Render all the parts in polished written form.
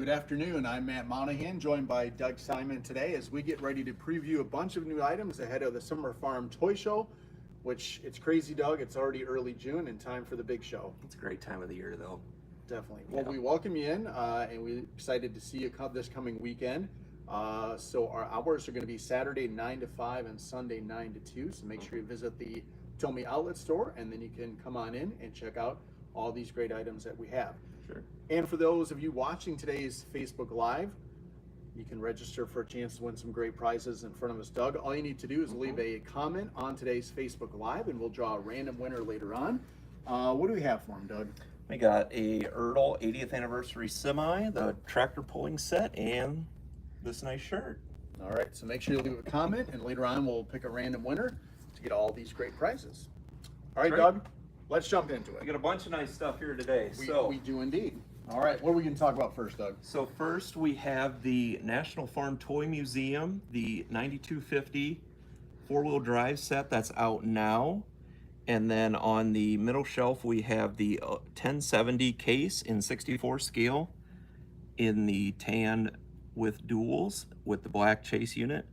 Good afternoon. I'm Matt Monahan, joined by Doug Simon today as we get ready to preview a bunch of new items ahead of the Summer Farm Toy Show, which it's crazy, Doug. It's already early June and time for the big show. It's a great time of the year, though. Definitely. Well, we welcome you in, and we're excited to see you this coming weekend. So our hours are going to be Saturday 9 to 5 and Sunday 9 to 2. So make sure you visit the Tomy Outlet store, and then you can come on in and check out all these great items that we have. Sure. And for those of you watching today's Facebook Live, you can register for a chance to win some great prizes in front of us, Doug. All you need to do is leave a comment on today's Facebook Live, and we'll draw a random winner later on. What do we have for him, Doug? We got a Erdl 80th anniversary semi, the tractor pulling set, and this nice shirt. All right, so make sure you leave a comment, and later on we'll pick a random winner to get all these great prizes. All right, Doug, let's jump into it. We got a bunch of nice stuff here today. We do indeed. All right, what are we going to talk about first, Doug? So first we have the National Farm Toy Museum, the 9250 four-wheel drive set that's out now. And then on the middle shelf we have the 1070 case in 64 scale in the tan with duals with the black chase unit.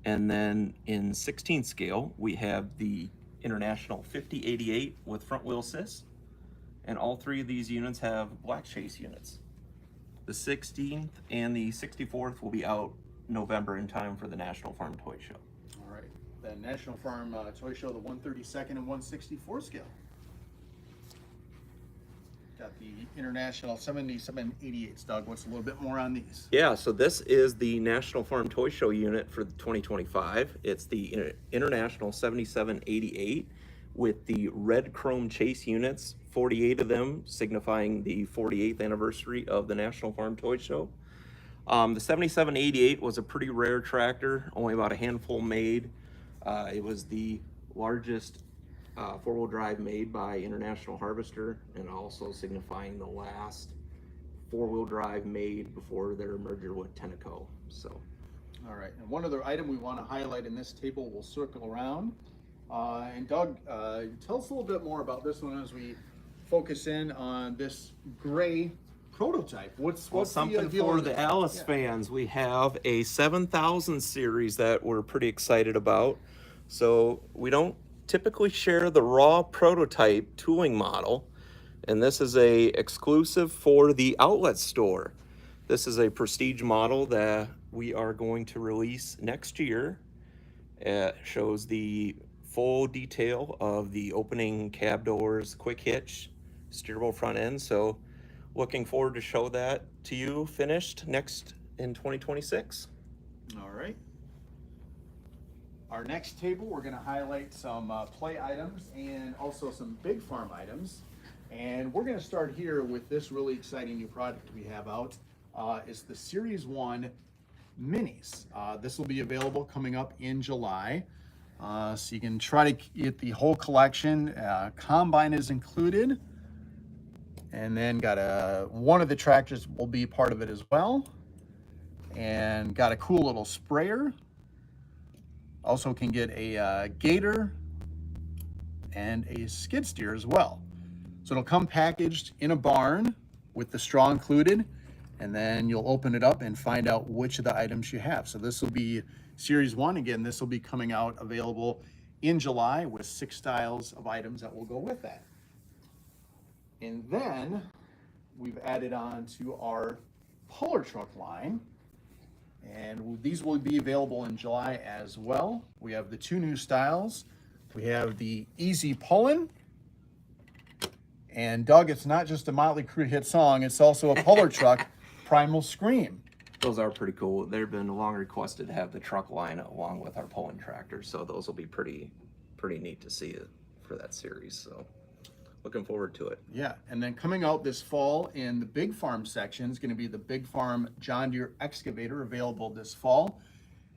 And then in 16 scale we have the International 5088 with front wheel assist. And all three of these units have black chase units. The 16th and the 64th will be out November in time for the National Farm Toy Show. All right, the National Farm Toy Show, the 132nd and 164 scale. Got the International 7788s, Doug. What's a little bit more on these? Yeah, so this is the National Farm Toy Show unit for 2025. It's the International 7788 with the red chrome chase units, 48 of them, signifying the 48th anniversary of the National Farm Toy Show. The 7788 was a pretty rare tractor, only about a handful made. It was the largest four-wheel drive made by International Harvester, and also signifying the last four-wheel drive made before their merger with Tenneco. So, all right, and one other item we want to highlight in this table, we'll circle around. And Doug, tell us a little bit more about this one as we focus in on this gray prototype. What's something for the Alice fans? We have a 7000 series that we're pretty excited about. So we don't typically share the raw prototype tooling model, and this is a exclusive for the outlet store. This is a prestige model that we are going to release next year. It shows the full detail of the opening cab doors, quick hitch, steerable front end. So looking forward to show that to you finished next in 2026. All right. Our next table, we're going to highlight some play items and also some big farm items. And we're going to start here with this really exciting new product we have out. It's the Series 1 Minis. This will be available coming up in July. So you can try to get the whole collection. Combine is included, and then got one of the tractors will be part of it as well, and got a cool little sprayer. Also can get a gator and a skid steer as well. So it'll come packaged in a barn with the straw included, and then you'll open it up and find out which of the items you have. So this will be Series 1. Again, this will be coming out available in July with 6 styles of items that will go with that. And then we've added on to our puller truck line, and these will be available in July as well. We have the 2 new styles. We have the Easy Pullin', and Doug, it's not just a Motley Crue hit song, it's also a puller truck, Primal Scream. Those are pretty cool. They've been long requested to have the truck line along with our pulling tractor, so those will be pretty neat to see it for that series. So looking forward to it. Yeah, and then coming out this fall in the Big Farm section is going to be the Big Farm John Deere excavator, available this fall.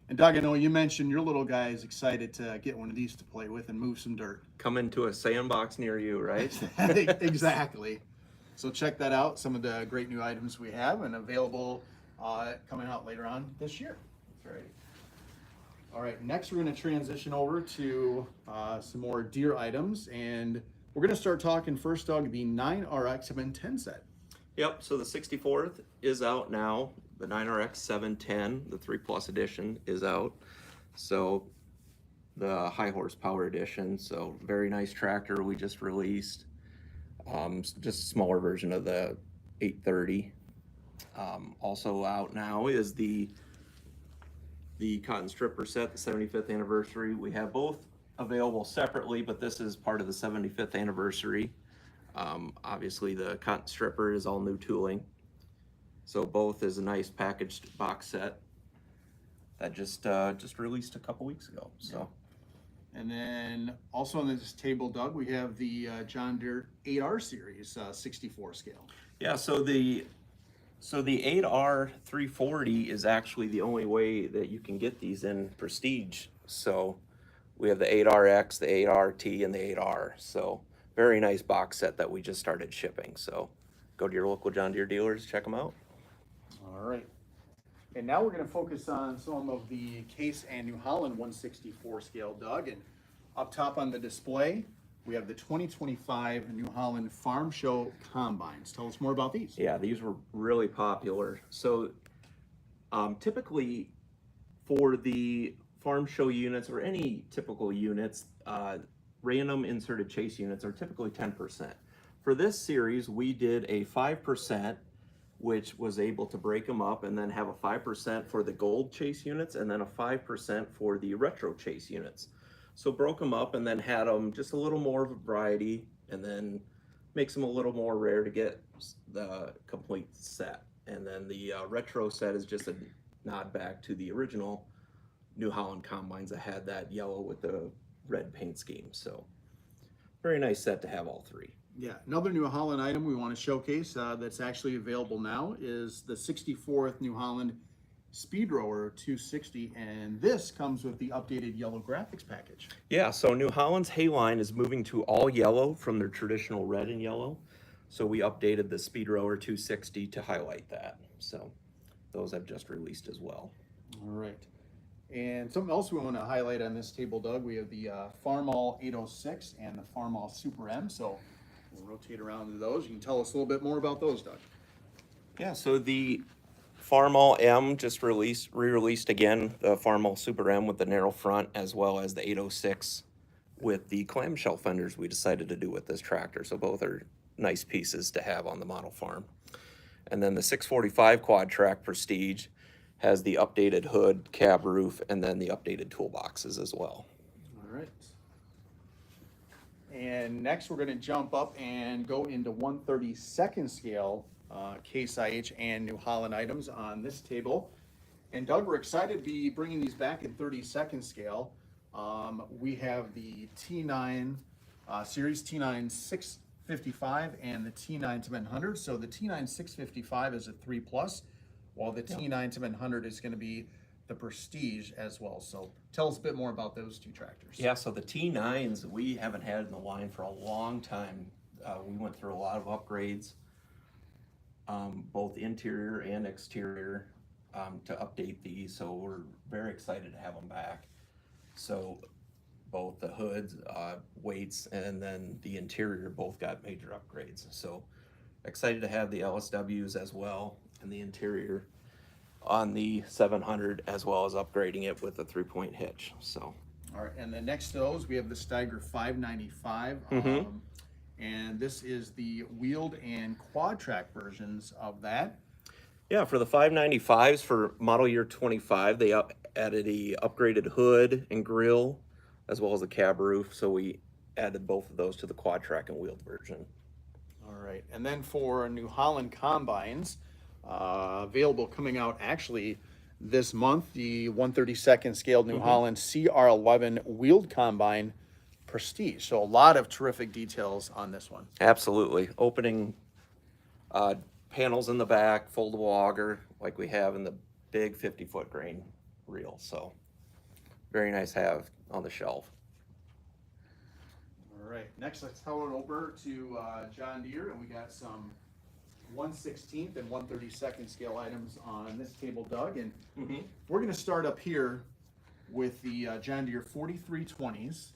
And Doug, I know you mentioned your little guy is excited to get one of these to play with and move some dirt. Come into a sandbox near you, right? Exactly. So check that out. Some of the great new items we have and available coming out later on this year. That's right. All right, next we're going to transition over to some more Deere items, and we're going to start talking first, Doug, the 9RX 710 set. Yep, so the 64th is out now. The 9RX 710, the 3 Plus edition, is out. So the high horsepower edition, so very nice tractor we just released. Just a smaller version of the 830. Also out now is the cotton stripper set, the 75th anniversary. We have both available separately, but this is part of the 75th anniversary. Obviously the cotton stripper is all new tooling. So both is a nice packaged box set that just released a couple weeks ago. So. And then also on this table, Doug, we have the John Deere 8R series 64 scale. Yeah, so the 8R 340 is actually the only way that you can get these in prestige. So we have the 8RX, the 8RT, and the 8R. So very nice box set that we just started shipping. So go to your local John Deere dealers, check them out. All right. And now we're going to focus on some of the Case and New Holland 164 scale, Doug. And up top on the display, we have the 2025 New Holland Farm Show Combines. Tell us more about these. Yeah, these were really popular. So typically for the farm show units or any typical units, random inserted chase units are typically 10%. For this series, we did a 5%, which was able to break them up and then have a 5% for the gold chase units and then a 5% for the retro chase units. So broke them up and then had them just a little more of a variety and then makes them a little more rare to get the complete set. And then the retro set is just a nod back to the original New Holland combines that had that yellow with the red paint scheme. So very nice set to have all three. Yeah, another New Holland item we want to showcase that's actually available now is the 64th New Holland Speed Rower 260, and this comes with the updated yellow graphics package. Yeah, so New Holland's hay line is moving to all yellow from their traditional red and yellow. So we updated the Speed Rower 260 to highlight that. So those I've just released as well. All right. And something else we want to highlight on this table, Doug, we have the Farmall 806 and the Farmall Super M. So we'll rotate around to those. You can tell us a little bit more about those, Doug. Yeah, so the Farmall M just re-released again, the Farmall Super M with the narrow front, as well as the 806 with the clamshell fenders we decided to do with this tractor. So both are nice pieces to have on the model farm. And then the 645 Quadtrac Prestige has the updated hood, cab roof, and then the updated toolboxes as well. All right. And next we're going to jump up and go into 1/32 scale Case IH and New Holland items on this table. And Doug, we're excited to be bringing these back in 32nd scale. We have the T9 series T9 655 and the T9 700. So the T9 655 is a 3 plus, while the T9 700 is going to be the Prestige as well. So tell us a bit more about those two tractors. Yeah, so the T9s we haven't had in the line for a long time. We went through a lot of upgrades, both interior and exterior, to update these. So we're very excited to have them back. So both the hoods, weights, and then the interior both got major upgrades. So excited to have the LSWs as well and the interior on the 700, as well as upgrading it with a 3-point hitch. So all right, and then next to those we have the Steiger 595, and this is the wheeled and Quadtrac versions of that. yeah, for the 595s for model year 25, they added a upgraded hood and grille, as well as a cab roof. So we added both of those to the Quadtrac and wheeled version. All right, and then for New Holland combines, available coming out actually this month, the 1/32 scale New Holland CR11 wheeled combine Prestige. So a lot of terrific details on this one. Absolutely. Opening panels in the back, foldable auger, like we have in the big 50-foot grain reel. So very nice to have on the shelf. All right, next let's throw it over to John Deere, and we got some 1/16 and 1/32 scale items on this table, Doug. And we're going to start up here with the John Deere 4320s.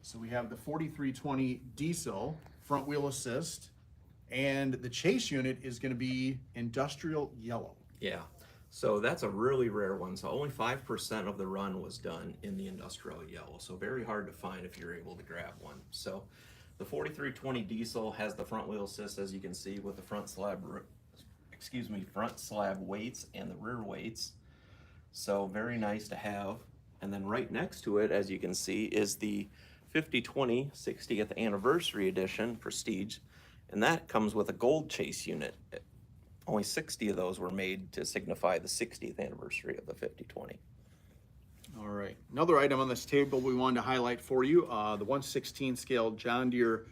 So we have the 4320 diesel front wheel assist, And the chase unit is going to be industrial yellow. Yeah, so that's a really rare one. So only 5% of the run was done in the industrial yellow. So very hard to find if you're able to grab one. So the 4320 diesel has the front wheel assist, as you can see, with the front slab, front slab weights and the rear weights. So very nice to have. And then right next to it, as you can see, is the 5020 60th anniversary edition Prestige. And that comes with a gold chase unit. Only 60 of those were made to signify the 60th anniversary of the 5020. All right. Another item on this table we wanted to highlight for you, the 1/16 scale John Deere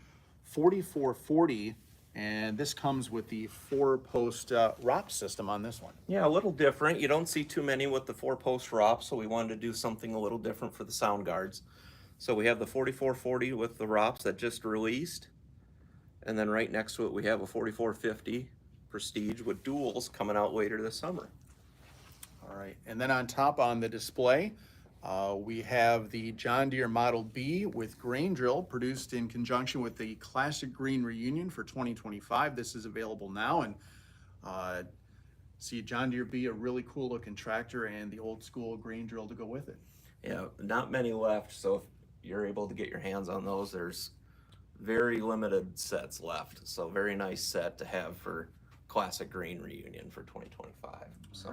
4440. And this comes with the 4-post ROP system on this one. Yeah, a little different. You don't see too many with the 4-post ROP, so we wanted to do something a little different for the sound guards. So we have the 4440 with the ROPs that just released. And then right next to it, we have a 4450 Prestige with duals coming out later this summer. All right. And then on top on the display, we have the John Deere Model B with grain drill produced in conjunction with the Classic Green Reunion for 2025. This is available now, and see John Deere B, a really cool looking tractor, and the old school grain drill to go with it. Yeah, not many left, so if you're able to get your hands on those, there's very limited sets left. So very nice set to have for Classic Green Reunion for 2025. So.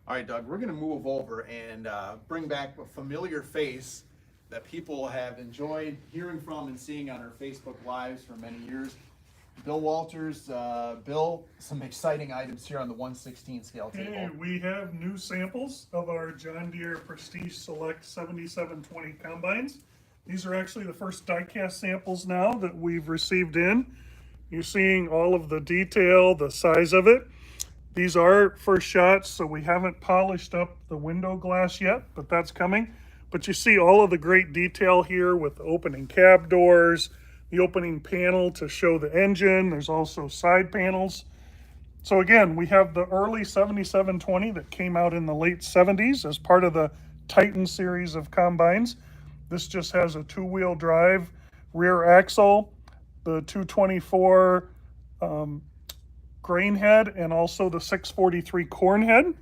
All right, Doug, we're going to move over and bring back a familiar face that people have enjoyed hearing from and seeing on our Facebook Lives for many years. Bill Walters. Bill, some exciting items here on the 1/16 scale table. Hey, we have new samples of our John Deere Prestige Select 7720 combines. These are actually the first die-cast samples now that we've received in. You're seeing all of the detail, the size of it. These are first shots, so we haven't polished up the window glass yet, but that's coming. But you see all of the great detail here with the opening cab doors, the opening panel to show the engine. There's also side panels. So again, we have the early 7720 that came out in the late 70s as part of the Titan series of combines. This just has a 2-wheel drive rear axle, the 224 grain head, and also the 643 corn head.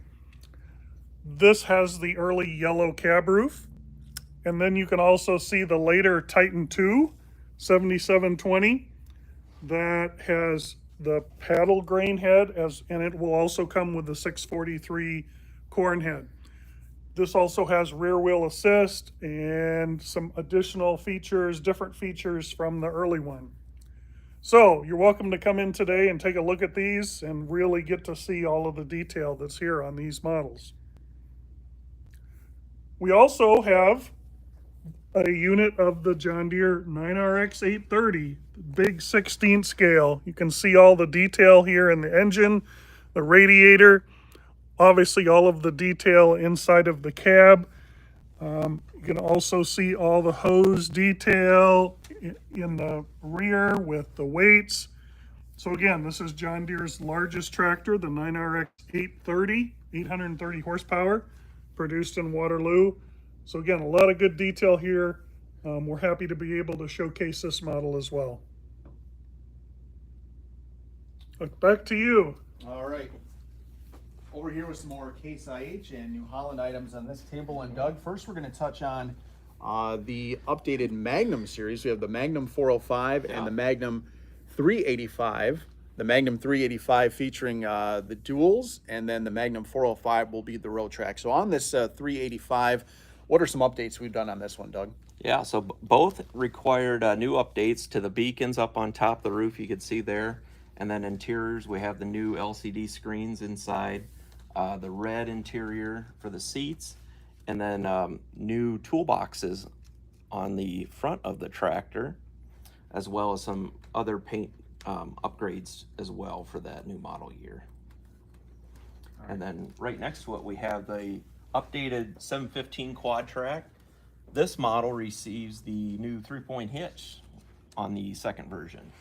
This has the early yellow cab roof. And then you can also see the later Titan 2 7720 that has the paddle grain head, and it will also come with the 643 corn head. This also has rear wheel assist and some additional features, different features from the early one. So you're welcome to come in today and take a look at these and really get to see all of the detail that's here on these models. We also have a unit of the John Deere 9RX 830, big 16th scale. You can see all the detail here in the engine, the radiator, obviously all of the detail inside of the cab. You can also see all the hose detail in the rear with the weights. So again, this is John Deere's largest tractor, the 9RX 830, 830 horsepower, produced in Waterloo. So again, a lot of good detail here. We're happy to be able to showcase this model as well. Back to you. All right. Over here with some more Case IH and New Holland items on this table. And Doug, first we're going to touch on the updated Magnum series. We have the Magnum 405 and the Magnum 385. The Magnum 385 featuring the duals, and then the Magnum 405 will be the road track. So on this 385, what are some updates we've done on this one, Doug? Yeah, so both required new updates to the beacons up on top of the roof, you can see there. And then interiors, we have the new LCD screens inside, the red interior for the seats, and then new toolboxes on the front of the tractor, as well as some other paint upgrades as well for that new model year. And then right next to it, we have the updated 715 Quadtrac. This model receives the new 3-point hitch on the second version,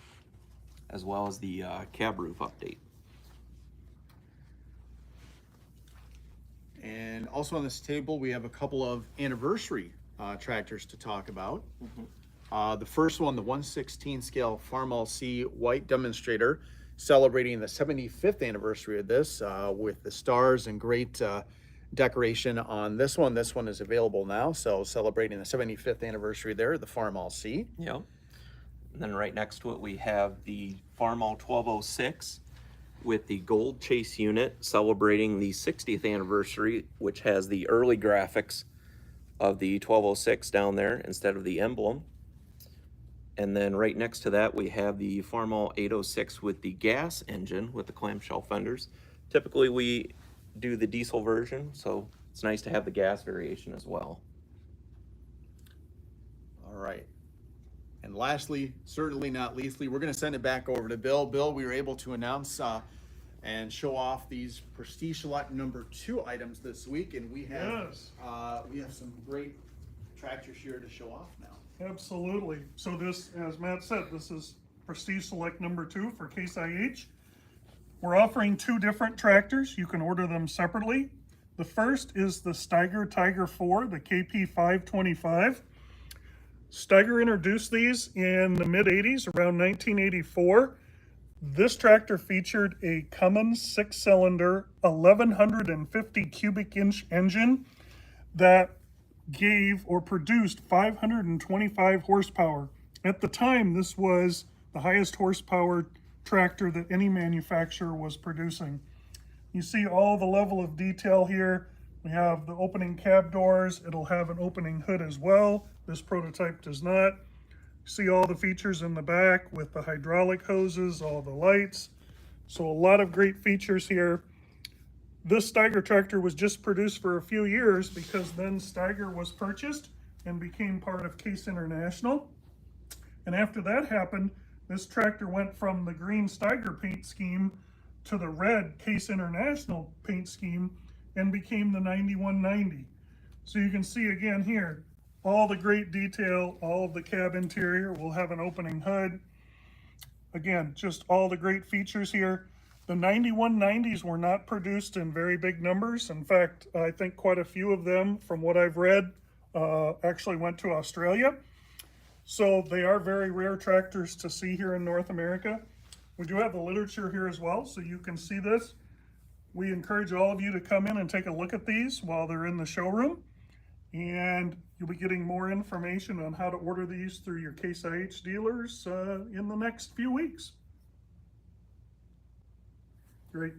as well as the cab roof update. And also on this table, we have a couple of anniversary tractors to talk about. The first one, the 1/16 scale Farmall C white demonstrator, celebrating the 75th anniversary of this with the stars and great decoration on this one. This one is available now, so celebrating the 75th anniversary there, the Farmall C. Yep. And then right next to it, we have the Farmall 1206 with the gold chase unit celebrating the 60th anniversary, which has the early graphics of the 1206 down there instead of the emblem. And then right next to that, we have the Farmall 806 with the gas engine with the clamshell fenders. Typically, we do the diesel version, so it's nice to have the gas variation as well. All right. And lastly, certainly not leastly, we're going to send it back over to Bill. Bill, we were able to announce and show off these Prestige Select #2 items this week, and we have some great tractors here to show off now. Absolutely. So this, as Matt said, this is Prestige Select #2 for Case IH. We're offering 2 different tractors. You can order them separately. The first is the Steiger Tiger 4, the KP 525. Steiger introduced these in the mid-80s, around 1984. This tractor featured a Cummins 6-cylinder, 1,150 cubic inch engine that gave or produced 525 horsepower. At the time, this was the highest horsepower tractor that any manufacturer was producing. You see all the level of detail here. We have the opening cab doors. It'll have an opening hood as well. This prototype does not. See all the features in the back with the hydraulic hoses, all the lights. So a lot of great features here. This Steiger tractor was just produced for a few years because then Steiger was purchased and became part of Case International. And after that happened, this tractor went from the green Steiger paint scheme to the red Case International paint scheme and became the 9190. So you can see again here, all the great detail, all of the cab interior will have an opening hood. Again, just all the great features here. The 9190s were not produced in very big numbers. In fact, I think quite a few of them, from what I've read, actually went to Australia. So they are very rare tractors to see here in North America. We do have the literature here as well, so you can see this. We encourage all of you to come in and take a look at these while they're in the showroom. And you'll be getting more information on how to order these through your Case IH dealers in the next few weeks. Great.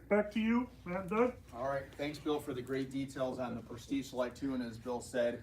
Back to you, Matt and Doug. All right. Thanks, Bill, for the great details on the Prestige Select 2. And as Bill said,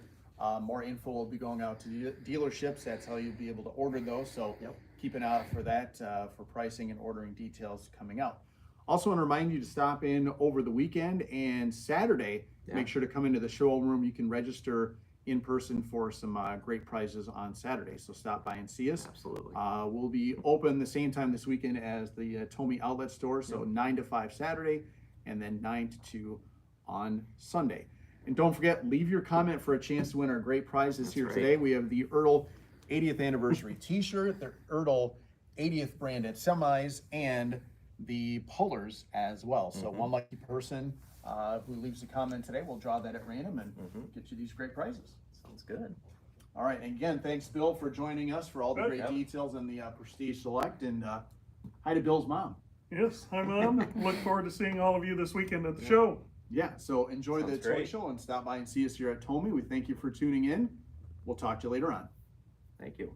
more info will be going out to dealerships. That's how you'll be able to order those. So keep an eye out for that, for pricing and ordering details coming out. Also want to remind you to stop in over the weekend and Saturday. Make sure to come into the showroom. You can register in person for some great prizes on Saturday. So stop by and see us. Absolutely. We'll be open the same time this weekend as the Tommy Outlet Store. So 9 to 5 Saturday and then 9 to 2 on Sunday. And don't forget, leave your comment for a chance to win our great prizes here today. We have the Ertl 80th anniversary t-shirt, the Ertl 80th branded semis, and the pullers as well. So one lucky person who leaves a comment today, we'll draw that at random and get you these great prizes. Sounds good. All right, and again, thanks Bill for joining us for all the great details on the Prestige Select, and hi to Bill's mom. Yes, hi Mom. Look forward to seeing all of you this weekend at the show. Yeah, so enjoy the toy show and stop by and see us here at Tommy. We thank you for tuning in. We'll talk to you later on. Thank you.